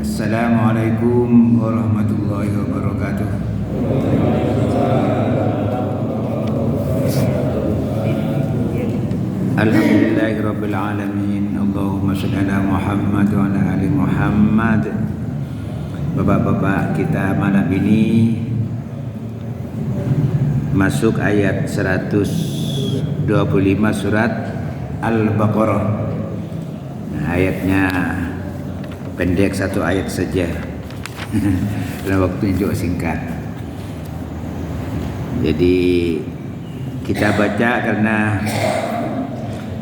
Assalamualaikum warahmatullahi wabarakatuh. Alhamdulillahirabbil alamin. Allahumma shalli ala Muhammad wa ala ali Muhammad. Bapak-bapak, kita malam ini masuk ayat 125 surat Al-Baqarah. Nah, ayatnya pendek, satu ayat saja. Dalam waktu yang juga singkat. Jadi kita baca karena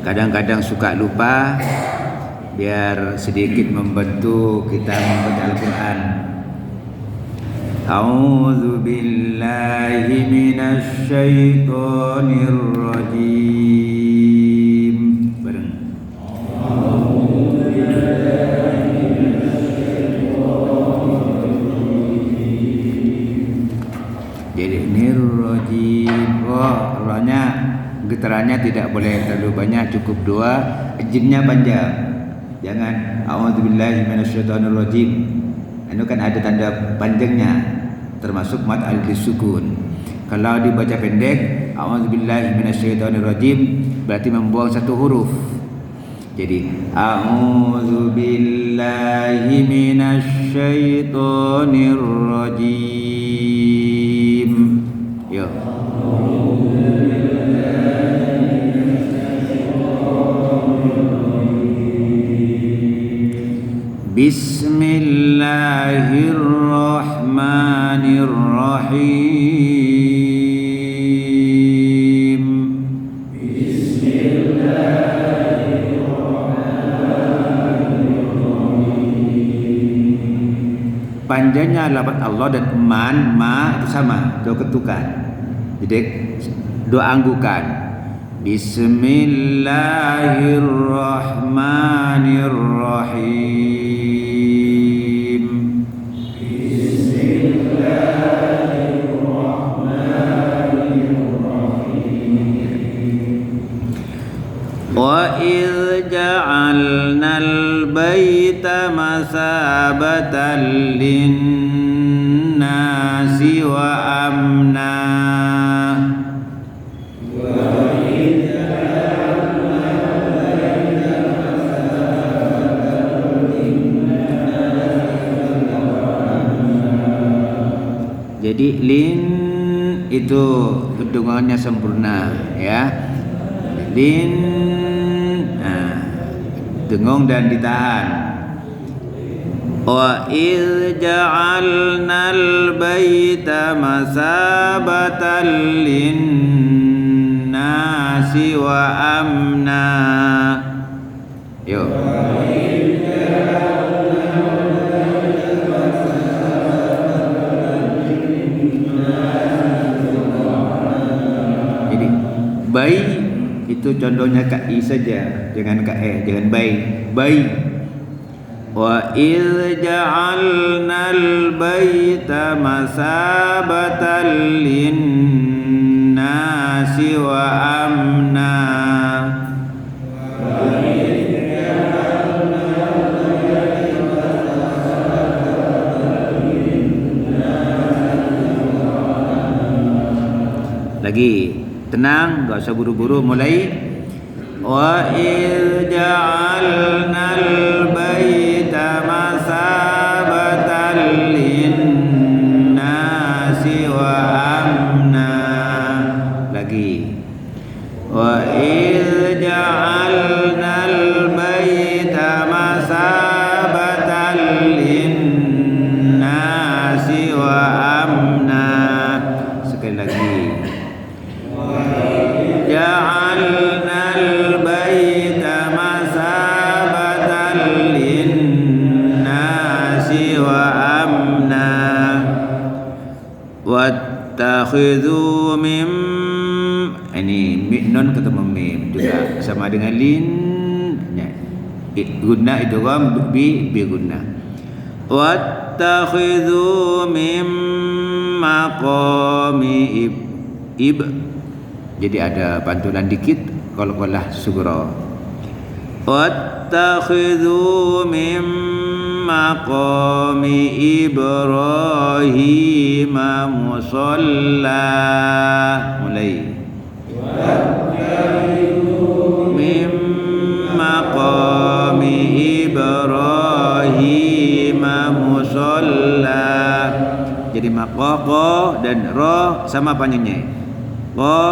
kadang-kadang suka lupa, biar sedikit membantu kita membaca Al-Quran. A'udzu billahi minasy syaithanir rajim. Bareng. Jadi nirrajim. Rohnya getarannya tidak boleh terlalu banyak, cukup dua. Jimnya panjang. Jangan a'udzubillahi minasyaitonir rajim. Itu kan ada tanda panjangnya, termasuk mad al-sukun. Kalau dibaca pendek, a'udzubillahi minasyaitonir rajim, berarti membuang satu huruf. Jadi a'udzubillahi minasyaitonir rajim. Yo. Bismillahirrahmanirrahim. Panjangnya lafaz Allah dan ma itu sama, dua ketukan. Jadi dua anggukan. Bismillahirrahmanirrahim. Wa idz ja'alnal baita masabatan lin-nasi wa amna. Jadi lin itu hitungannya sempurna, ya. Lin, dengung dan ditahan. Wa idz ja'alnal baita masabatan lin-nasi wa amna. Yo. Jadi bayi itu contohnya ka i saja, jangan ka e, jangan bayi. Bayi. Wa idz ja'alnal baita masabatan lin-nasi wa amna. Lagi tenang, enggak usah buru-buru, mulai. Wa idz ja'alnal baita masabatan lin-nasi wa amna. Lagi. Wa idz ja'alnal baita masabatan lin-nasi wa amna. Sekali lagi. Ja'alnal baita masabatan lin-nasi wa amna. Wattakhidhu mim, ini nun ketemu mim juga sama dengan lin. Guna itu kan bi guna. Wattakhidhu mim maqami ib. Jadi ada pantulan dikit qalqalah sughra. Wattakhidhu mim maqami Ibrahim musalla. Mulai. Mim maqami Ibrahim musalla. Jadi maqqa dan ra sama panjangnya. Qa,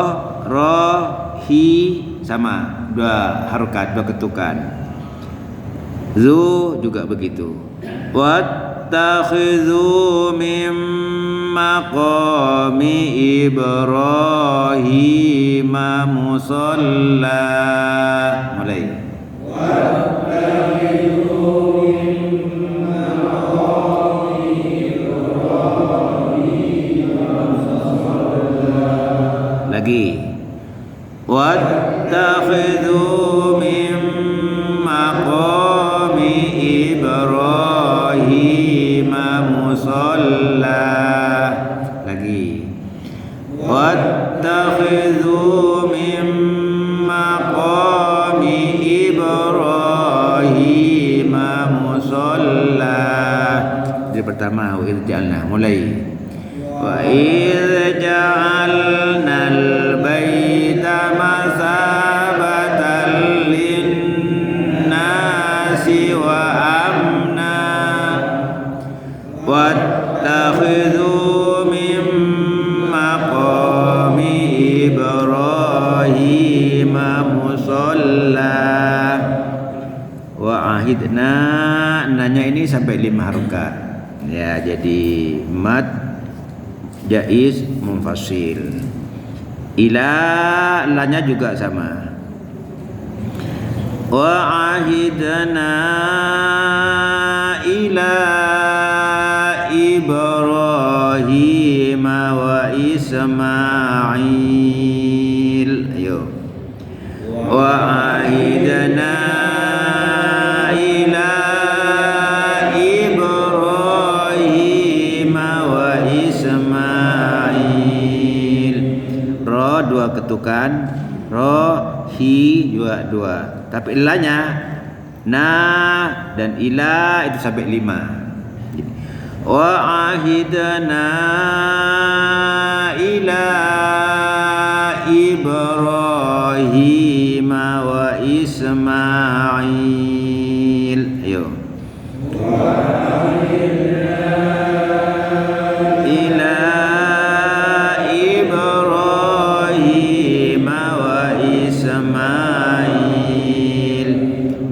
ra, hi sama, dua harokat, dua ketukan. Zu juga begitu. Wattakhidhu mim maqami Ibrahim musalla. Mulai. Lagi. Wattakhidhu min maqami Ibrahim musalla. Lagi. Wattakhidhu min maqami Ibrahim musalla. Jadi pertama wa idh ja'alna. Mulai. Wa idh ja'alnal baita masabatan linnasi wa amna wattakhidhu min maqami Ibrahim musalla. Wa ahidna, nanya ini sampai 5 harokat. Ya, jadi mad jaiz munfasil. Ila lanya juga sama. Wa ahidna ila Ibrahim wa Ismail. Ayo. Wa ahidna ila Ibrahim wa Ismail. Ro dua ketukan, ro hi juga dua. Tapi ilahnya na dan ila itu sampai 5. Wa ahidna ila Ibrahim wa Ismail. Ayo. Ila Ibrahim wa Ismail.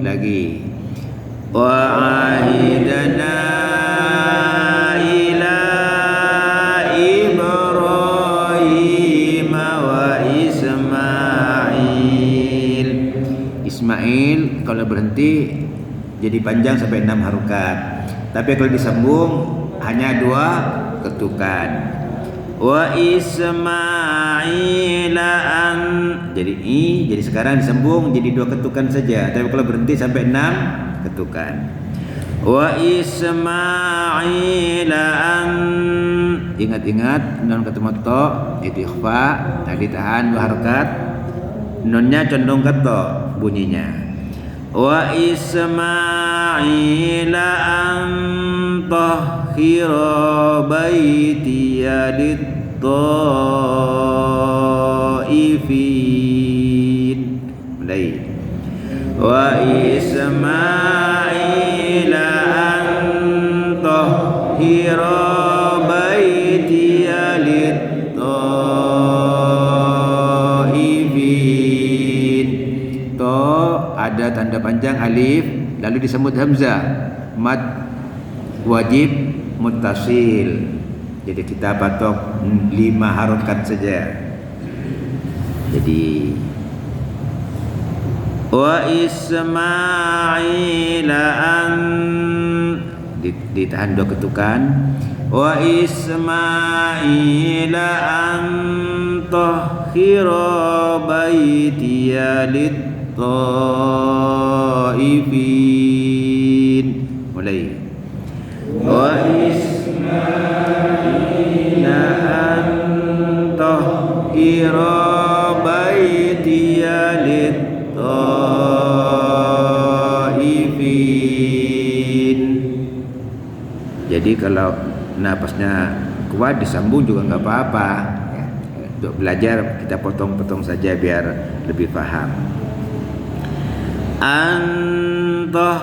Lagi. Wa ahidna ila Ibrahim wa Ismail. Ismail kalau berhenti jadi panjang sampai 6 harokat. Tapi kalau disambung hanya 2 ketukan. Wa Ismaila an, jadi i, jadi sekarang disambung jadi 2 ketukan saja. Tapi kalau berhenti sampai 6 ketukan. Wa Ismaila an, ingat-ingat nun ketemu to itu ikhfa, tadi tahan 2 harokat. Nunnya condong ke to bunyinya. Wa Ismaila an tahhira baitiya lit-taifin. Mulai. Wa Ismaila an tahhira baitiya lit-taifin. To ada tanda panjang alif lalu disebut hamzah, mad wajib muttasil. Jadi kita patok 5 harokat saja. Jadi wa Ismaila an, ditahan 2 ketukan. Wa Ismaila an tahhira baitiya lit-taifin. Mulai. Wa Ismaila an tahhira baitiya lit-taifin. Jadi kalau napasnya kuat disambung juga nggak apa-apa ya. Untuk belajar kita potong-potong saja biar lebih paham. Antahhira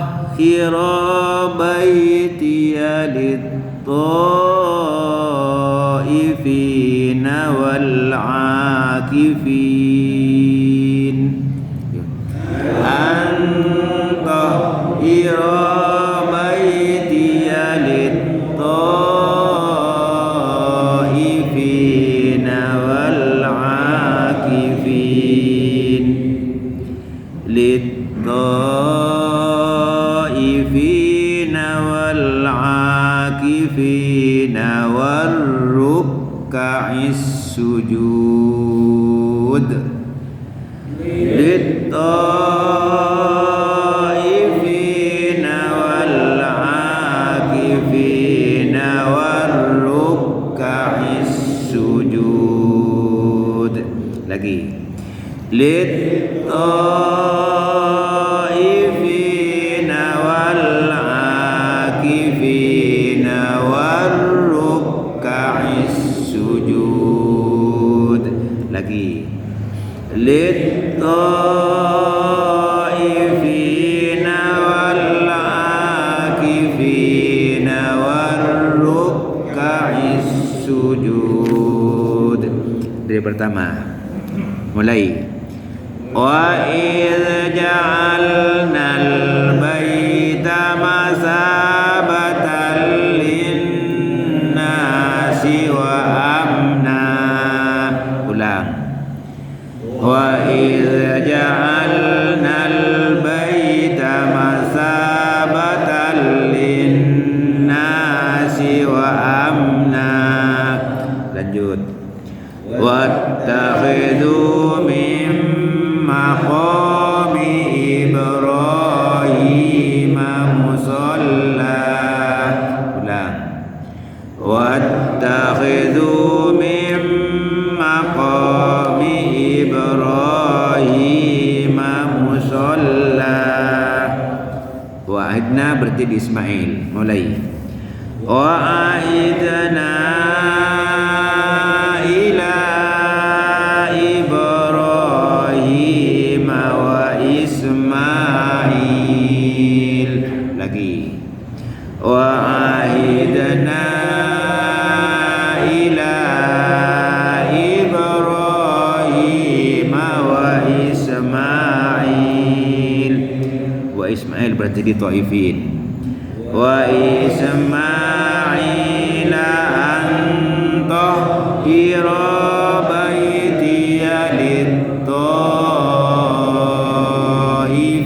baitiya lit-ta'ifina wal-'akifin. Antahhira baitiya lit-ta'ifina wal-'akifin. Lit-ta'ifina wal-'akifina war-ruk'is sujud. Lit-ta'ifina wal-'akifina war-ruk'is sujud. Lagi. Lit-ta'ifina wal-'akifina war-ruk'is sujud. Lagi. Lit-ta'ifina wal-'akifina war-ruk'is sujud. Dari pertama mulai. Wa idz ja'alnal baita masabatan lin-nasi wa amna. Ulang. Wa idz ja'alnal baita masabatan lin-nasi wa amna. Lanjut. Wattakhidhu min maqami Ibrahim musalla. Ulang. Wattakhidhu min maqami Ibrahim musalla. Wa'idna berarti di Ismail. Mulai. Wa'idna ila Ibrahim wa Ismail. Lagi. Wa'idna ila Ibrahim wa Ismail. Wa Ismail berarti di Taifin. Wa Ismail antahhira baitiya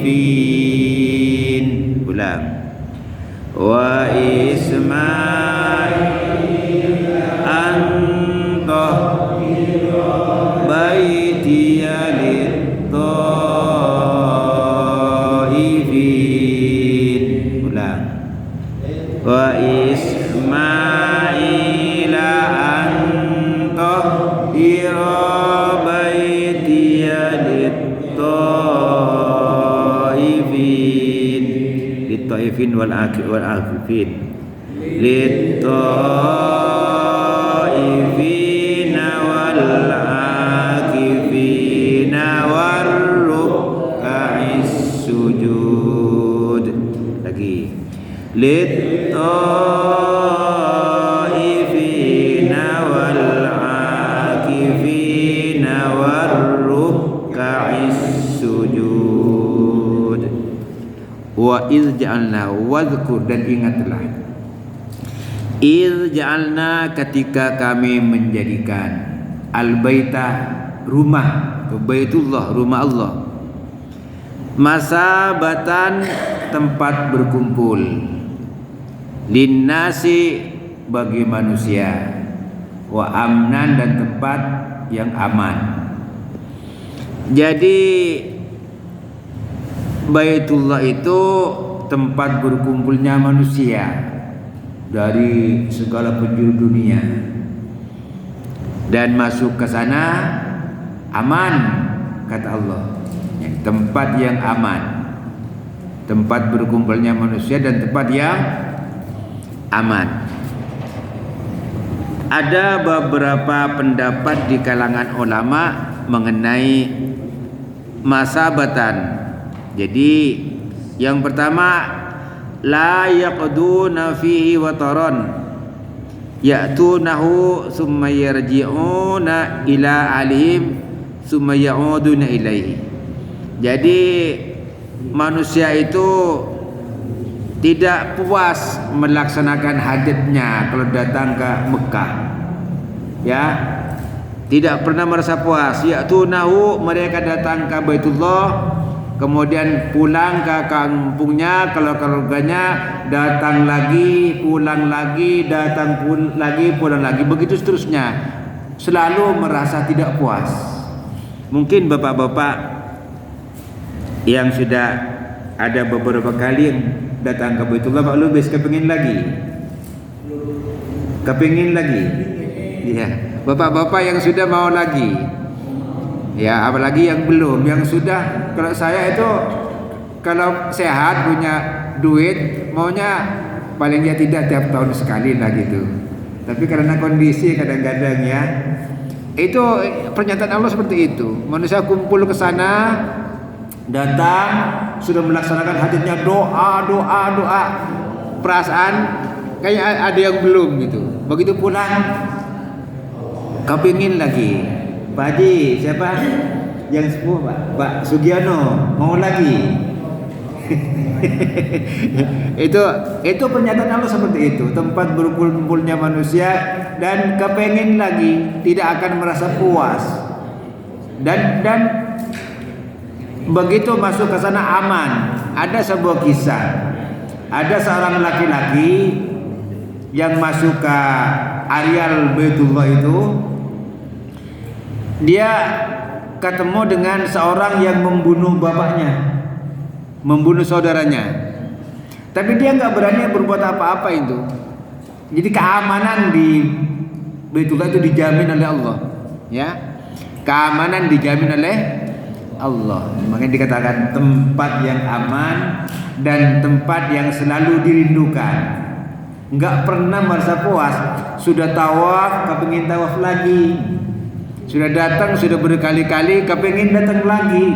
lit-ta'ifin. Ulang. Wa Ismail antahhira baitiya lit-ta'ifin. Ulang. Wa Ismail antahhira baitiya lit-ta'ifin. Lit-ta'ifin wal-'akifin. Lit-ta'ifin wal-'akifin war-ruk'is sujud. Lagi. Lit-ta'ifin wal-'akifin war-ruk'is sujud. Wa iz ja'alna wadhkur dan ingatlah. Iz ja'alna ketika kami menjadikan al-baita rumah, baitullah rumah Allah, masabatan tempat berkumpul, linnasi bagi manusia, wa amnan dan tempat yang aman. Jadi Baitullah itu tempat berkumpulnya manusia dari segala penjuru dunia, dan masuk ke sana aman, kata Allah. Tempat yang aman, tempat berkumpulnya manusia dan tempat yang aman. Ada beberapa pendapat di kalangan ulama mengenai masabatan. Jadi yang pertama, la yaqduna fihi wataran ya'tunahu summa yarji'una ila alihim summa ya'uduna ilaihi. Jadi manusia itu tidak puas melaksanakan hajatnya kalau datang ke Mekah, ya, tidak pernah merasa puas. Ya'tunahu, mereka datang ke Baitullah, kemudian pulang ke kampungnya, kalau keluarganya datang lagi, pulang lagi, datang lagi, pulang lagi, begitu seterusnya, selalu merasa tidak puas. Mungkin bapak-bapak yang sudah ada beberapa kali yang datang ke Baitullah Pak Lubis kepingin lagi, ya, bapak-bapak yang sudah mau lagi, ya, apalagi yang belum, yang sudah. Kalau saya itu kalau sehat punya duit maunya paling ya tidak tiap tahun sekali lah gitu. Tapi karena kondisi kadang-kadang ya, itu pernyataan Allah seperti itu. Manusia kumpul ke sana, datang, sudah melaksanakan hajatnya, doa, perasaan kayak ada yang belum gitu. Begitu pulang kepingin lagi. Pak Haji, siapa yang sepuh, Pak Sugiono, mau lagi. itu pernyataan Allah seperti itu. Tempat berkumpulnya manusia dan kepingin lagi, tidak akan merasa puas. Dan begitu masuk ke sana aman. Ada sebuah kisah, ada seorang laki-laki yang masuk ke areal Baitullah itu. Dia ketemu dengan seorang yang membunuh bapaknya, membunuh saudaranya. Tapi dia nggak berani berbuat apa-apa itu. Jadi keamanan di Baitullah itu dijamin oleh Allah, ya. Keamanan dijamin oleh Allah. Makanya dikatakan tempat yang aman dan tempat yang selalu dirindukan. Nggak pernah merasa puas. Sudah tawaf, kepingin tawaf lagi. Sudah datang, sudah berkali-kali, kepingin datang lagi.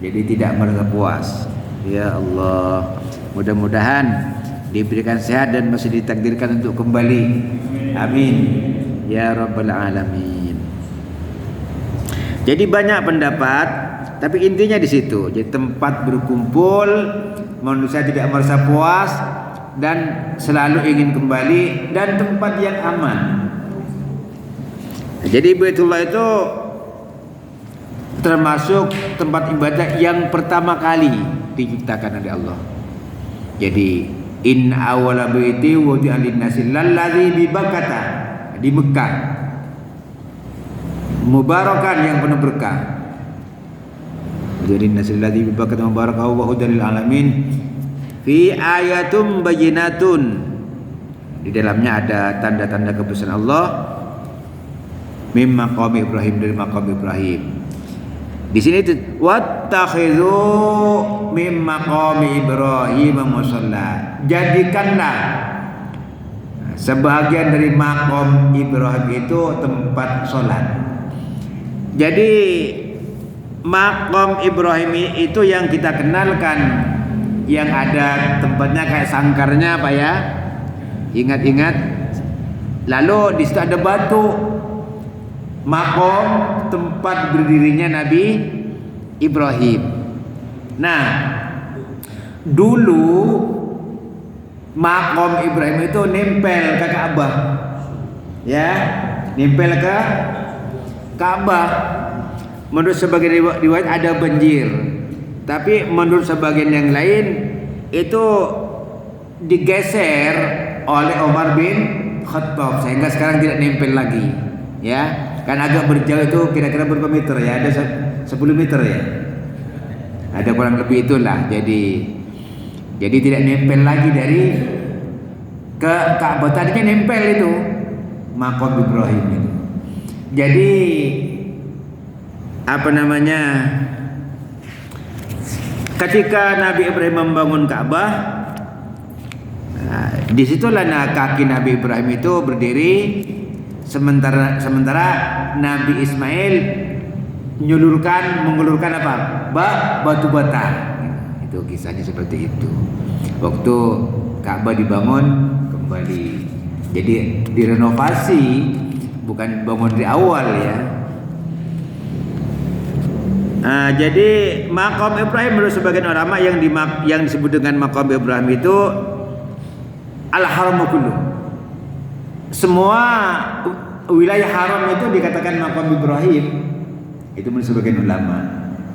Jadi tidak merasa puas. Ya Allah, mudah-mudahan diberikan sehat dan masih ditakdirkan untuk kembali. Amin ya rabbal alamin. Jadi banyak pendapat, tapi intinya di situ. Jadi tempat berkumpul, manusia tidak merasa puas dan selalu ingin kembali, dan tempat yang aman. Jadi Baitullah itu termasuk tempat ibadah yang pertama kali diciptakan oleh Allah. Jadi in awwala baiti wudi'a lin-nasi lalladzi bi Bakkah, di Mekah, mubarakan yang penuh berkah. Jadi nasi lalladzi bi Bakkah mubarakan wa hudan lil alamin. Fi ayatum bayyinatun, di dalamnya ada tanda-tanda kebesaran Allah. Mim maqam Ibrahim, dari maqam Ibrahim. Di sini wattakhidhu mim maqam Ibrahim musalla. Jadikanlah sebahagian dari maqam Ibrahim itu tempat sholat. Jadi maqam Ibrahim itu yang kita kenalkan, yang ada tempatnya kayak sangkarnya apa ya? Ingat-ingat. Lalu di situ ada batu. Makom tempat berdirinya Nabi Ibrahim. Nah, dulu makom Ibrahim itu nempel ke Ka'bah, ya, nempel ke Ka'bah. Menurut sebagian riwayat ada banjir, tapi menurut sebagian yang lain itu digeser oleh Umar bin Khattab sehingga sekarang tidak nempel lagi, ya. Kan agak berjauh itu kira-kira berapa meter ya? Ada 10 meter ya? Ada kurang lebih itulah. Jadi tidak nempel lagi dari ke Ka'bah. Tadinya nempel itu maqam Ibrahim itu. Jadi apa namanya? Ketika Nabi Ibrahim membangun Ka'bah, Disitulah kaki Nabi Ibrahim itu berdiri, sementara Nabi Ismail mengulurkan apa? Batu bata. Itu kisahnya seperti itu. Waktu Ka'bah dibangun kembali, jadi direnovasi, bukan bangun dari awal ya. Jadi makam Ibrahim menurut sebagian ulama yang disebut dengan makam Ibrahim itu al-haram kullu. Semua wilayah haram itu dikatakan makam Ibrahim. Itu menurut sebagian ulama.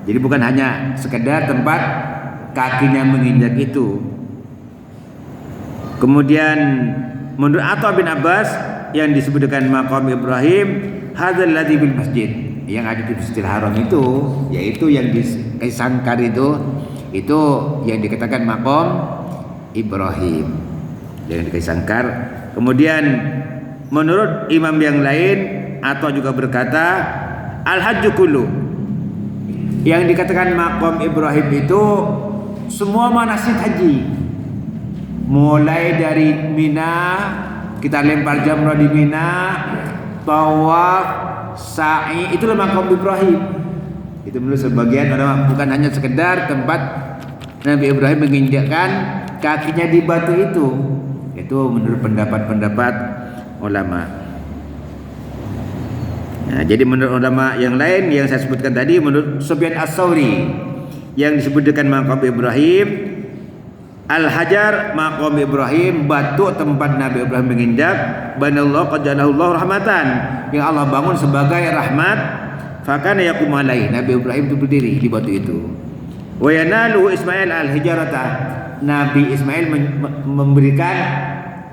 Jadi bukan hanya sekedar tempat kakinya menginjak itu. Kemudian menurut Atha bin Abbas yang disebut dengan makam Ibrahim, hadzal ladzi bil masjid, yang ada di Masjidil Haram itu, yaitu yang disangkar itu yang dikatakan makam Ibrahim, yang disangkar. Kemudian menurut imam yang lain atau juga berkata al-hajju kullu, yang dikatakan makam Ibrahim itu semua manasik haji, mulai dari Mina, kita lempar jamrah di Mina, tawaf, sa'i, itulah makam Ibrahim. Itu menurut sebagian ulama, bukan hanya sekedar tempat Nabi Ibrahim menginjakkan kakinya di batu itu. Itu menurut pendapat ulama. Nah, jadi menurut ulama yang lain yang saya sebutkan tadi, menurut Sufyan Ats-Tsauri yang disebut dengan makam Ibrahim, al-hajar makam Ibrahim, batu tempat Nabi Ibrahim menginjak, banallahu qad ja'alahu rahmatan, yang Allah bangun sebagai rahmat, fakana yaqumu alaihi, Nabi Ibrahim itu berdiri di batu itu. Wa yanalu Ismail al-hijarata, Nabi Ismail memberikan,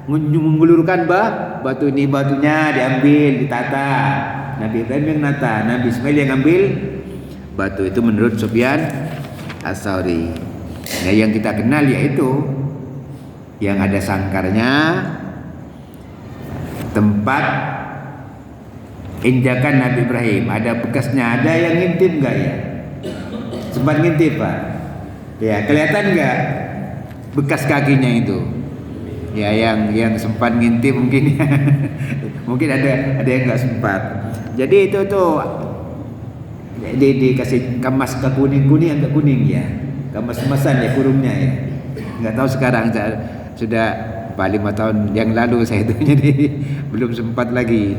mengulurkan batu ini, batunya diambil, ditata. Nabi Ibrahim yang nata, Nabi Ismail yang ambil batu. Itu menurut Sufyan Ats-Tsauri. Nah, yang kita kenal yaitu yang ada sangkarnya, tempat injakan Nabi Ibrahim, ada bekasnya. Ada yang ngintip enggak ya? Sempat ngintip Pak? Ya, kelihatan enggak bekas kakinya itu? Ya, yang sempat ngintip mungkin ya. Mungkin ada yang enggak sempat. Jadi itu tuh dikasih kemas ke kuning agak kuning ya. Kemas-kemasan ya kurungnya ya. Enggak tahu sekarang, sudah 5 tahun yang lalu saya itu, jadi belum sempat lagi.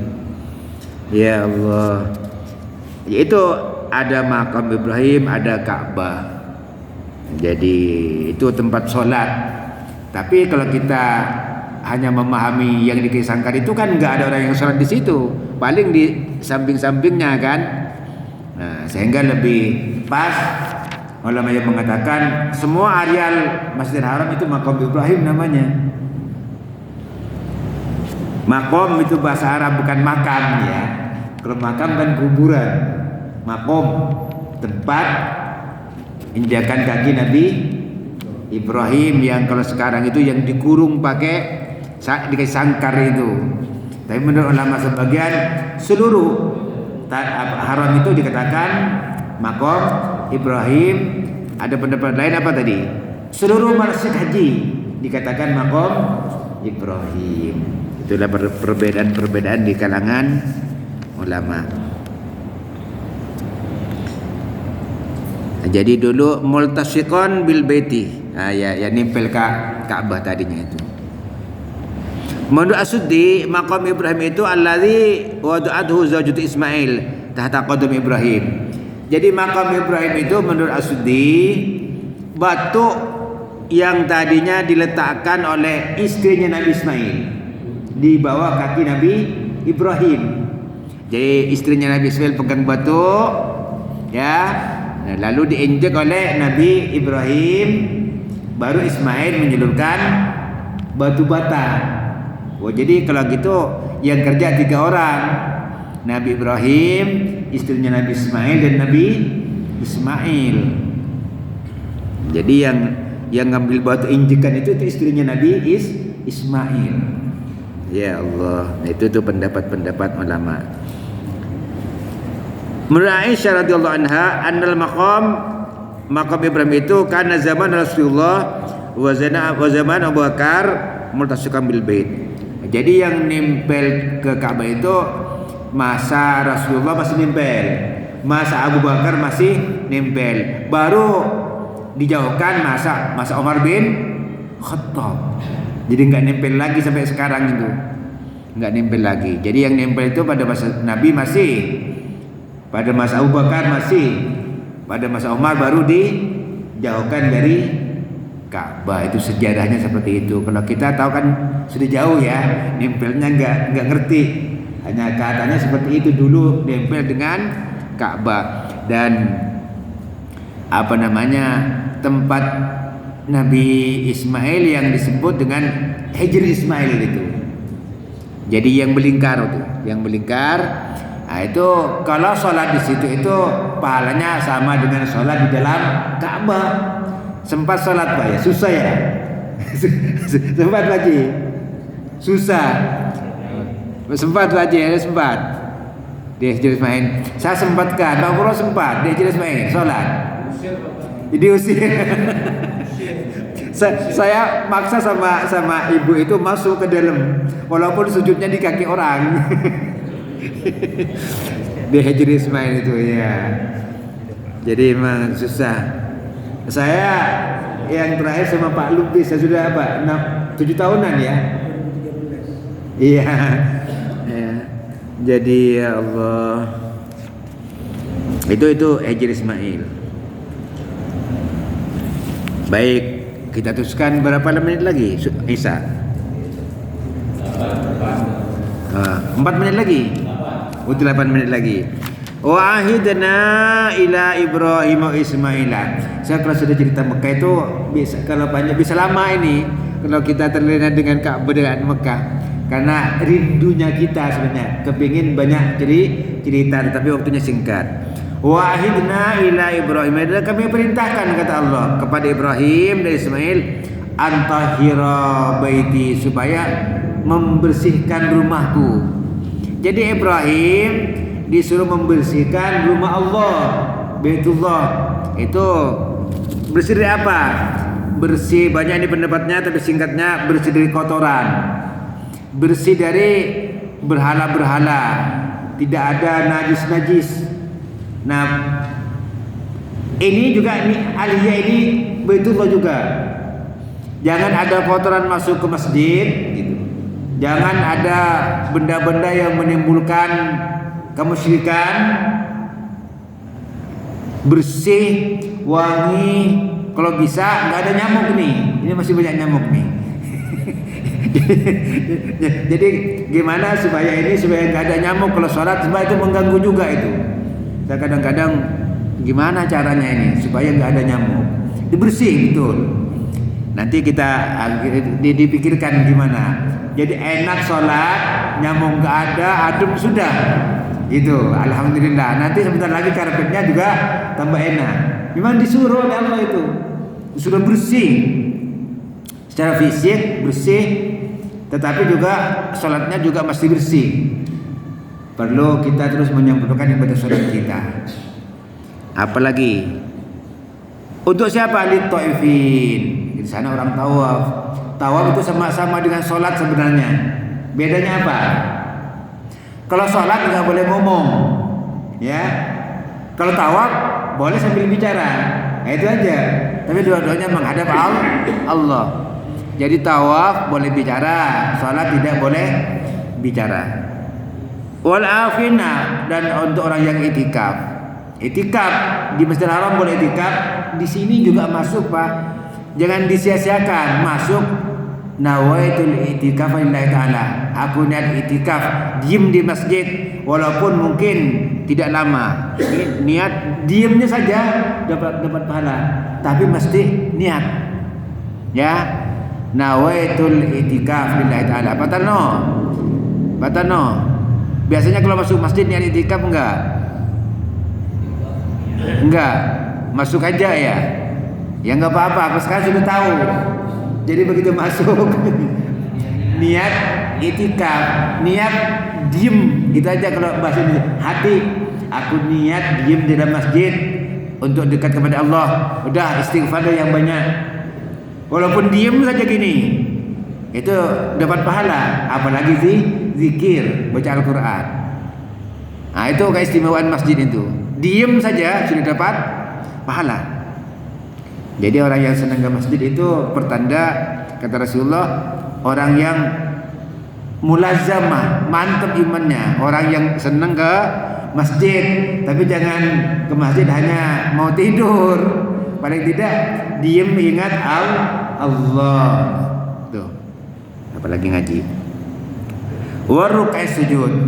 Ya Allah. Yaitu ada makam Ibrahim, ada Ka'bah. Jadi itu tempat sholat. Tapi kalau kita hanya memahami yang dikisahkan itu kan enggak ada orang yang sholat di situ. Paling di samping-sampingnya kan. Nah, sehingga lebih pas ulama yang mengatakan semua areal Masjidil Haram itu makam Ibrahim namanya. Makom itu bahasa Arab, bukan makam ya. Kalau makam kan kuburan. Makom tempat injakan kaki Nabi Ibrahim, yang kalau sekarang itu yang dikurung pakai dikasih sangkar itu. Tapi menurut ulama sebagian, seluruh haram itu dikatakan makom Ibrahim. Ada pendapat lain apa tadi? Seluruh manasik haji dikatakan makom Ibrahim. Itulah perbedaan di kalangan ulama. Jadi dulu multasiqon bil baiti. Ya nimpel Ka'bah tadinya itu. Menurut As-Suddi, maqam Ibrahim itu allazi wada'athu zawjatu Ismail tahta qadam Ibrahim. Jadi maqam Ibrahim itu menurut As-Suddi batu yang tadinya diletakkan oleh istrinya Nabi Ismail di bawah kaki Nabi Ibrahim. Jadi istrinya Nabi Ismail pegang batu, ya, lalu diinjak oleh Nabi Ibrahim, baru Ismail menjulurkan batu bata. Oh, jadi kalau gitu yang kerja 3 orang, Nabi Ibrahim, istrinya Nabi Ismail, dan Nabi Ismail. Jadi yang ngambil batu injekan itu istrinya Nabi Ismail. Ya Allah, itu tuh pendapat ulama. Menurut Aisyah radhiyallahu anha, annal maqam Ibrahim itu karena zaman Rasulullah wa zaman Abu Bakar multasikan bil bait. Jadi yang nempel ke Ka'bah itu masa Rasulullah masih nempel, masa Abu Bakar masih nempel, baru dijauhkan masa Umar bin Khattab. Jadi nggak nempel lagi sampai sekarang itu, nggak nempel lagi. Jadi yang nempel itu pada masa Nabi masih, pada masa Abu Bakar masih, pada masa Umar baru dijauhkan dari Ka'bah. Itu sejarahnya seperti itu. Kalau kita tahu kan sudah jauh ya, nempelnya nggak ngerti. Hanya katanya seperti itu dulu, nempel dengan Ka'bah. Dan apa namanya, tempat Nabi Ismail yang disebut dengan Hijr Ismail itu. Jadi yang melingkar itu, yang melingkar. Nah, itu kalau sholat di situ itu pahalanya sama dengan sholat di dalam Ka'bah. Sempat sholat Pak ya, susah ya. Sempat Pak Haji, susah. Sempat Pak Haji, sempat. Dia Hijr Ismail. Saya sempatkan, Pak Puro sempat. Dia Hijr Ismail sholat. Diusir. Saya maksa sama ibu itu masuk ke dalam, walaupun sujudnya di kaki orang. Dia Hijr Ismail itu ya. Jadi memang susah. Saya yang terakhir sama Pak Lubis, saya sudah 7 tahunan ya. Iya. Ya. Jadi ya Allah. Itu Hijr Ismail. Baik, kita teruskan berapa menit lagi? Isa. 4 menit lagi. 8 menit lagi. Wa ahidna ila Ibrahim wa Ismaila. Saya kalau sudah cerita Mekah itu bisa, kalau banyak bisa lama ini kalau kita terlena dengan Ka'bah dengan Mekah, karena rindunya kita sebenarnya kepingin banyak cerita, tapi waktunya singkat. Wa ahidna ila Ibrahim, dan kami perintahkan kata Allah kepada Ibrahim dan Ismail, antahira baiti, supaya membersihkan rumahku. Jadi Ibrahim disuruh membersihkan rumah Allah, Baitullah. Itu bersih dari apa? Bersih, banyak ini pendapatnya, tapi singkatnya bersih dari kotoran, bersih dari berhala-berhala, tidak ada najis-najis. Nah, ini juga aliyah ini Baitullah juga. Jangan ada kotoran masuk ke masjid gitu. Jangan ada benda-benda yang menimbulkan kemusyrikan. Bersih, wangi, kalau bisa nggak ada nyamuk nih. Ini masih banyak nyamuk nih. Jadi gimana supaya nggak ada nyamuk kalau sholat, sebab itu mengganggu juga itu. Saya kadang-kadang gimana caranya ini supaya nggak ada nyamuk, dibersih betul. Nanti kita dipikirkan gimana. Jadi enak sholat, nyamuk nggak ada, adem sudah. Itu alhamdulillah. Nanti sebentar lagi karpetnya juga tambah enak. Memang disuruh oleh Allah itu, disuruh bersih secara fisik, bersih, tetapi juga sholatnya juga mesti bersih. Perlu kita terus menyempurnakan ibadah sholat kita. Apalagi untuk siapa? Lit-taifin. Di sana orang tawaf. Tawaf itu sama-sama dengan sholat sebenarnya. Bedanya apa? Kalau sholat nggak boleh ngomong, ya. Kalau tawaf boleh sambil bicara, nah, itu aja. Tapi dua-duanya menghadap Allah. Jadi tawaf boleh bicara, sholat tidak boleh bicara. Wal afina, dan untuk orang yang itikaf, itikaf di Masjidil Haram boleh itikaf, di sini juga masuk Pak. Jangan disia-siakan masuk. Nawaitul itikaf lillahi ta'ala. Aku niat itikaf, diem di masjid walaupun mungkin tidak lama. Niat diemnya saja dapat pahala, tapi mesti niat. Ya. Nawaitul itikaf lillahi ta'ala. Patano. Biasanya kalau masuk masjid niat itikaf enggak? Enggak. Masuk aja ya. Ya enggak apa-apa, aku sekarang sudah tahu. Jadi begitu masuk niat itikaf, niat diem, gitu aja kalau bahasa Indonesia. Hati, aku niat diem di dalam masjid untuk dekat kepada Allah. Udah istighfar yang banyak. Walaupun diem saja gini, itu dapat pahala, apalagi zikir, baca Al-Quran. Nah, itu keistimewaan masjid itu. Diem saja sudah dapat pahala. Jadi orang yang senang ke masjid itu pertanda, kata Rasulullah, orang yang mulazamah, mantap imannya. Orang yang senang ke masjid, tapi jangan ke masjid hanya mau tidur. Paling tidak diem ingat Allah. Tuh. Apalagi ngaji. Wa rukai sujud.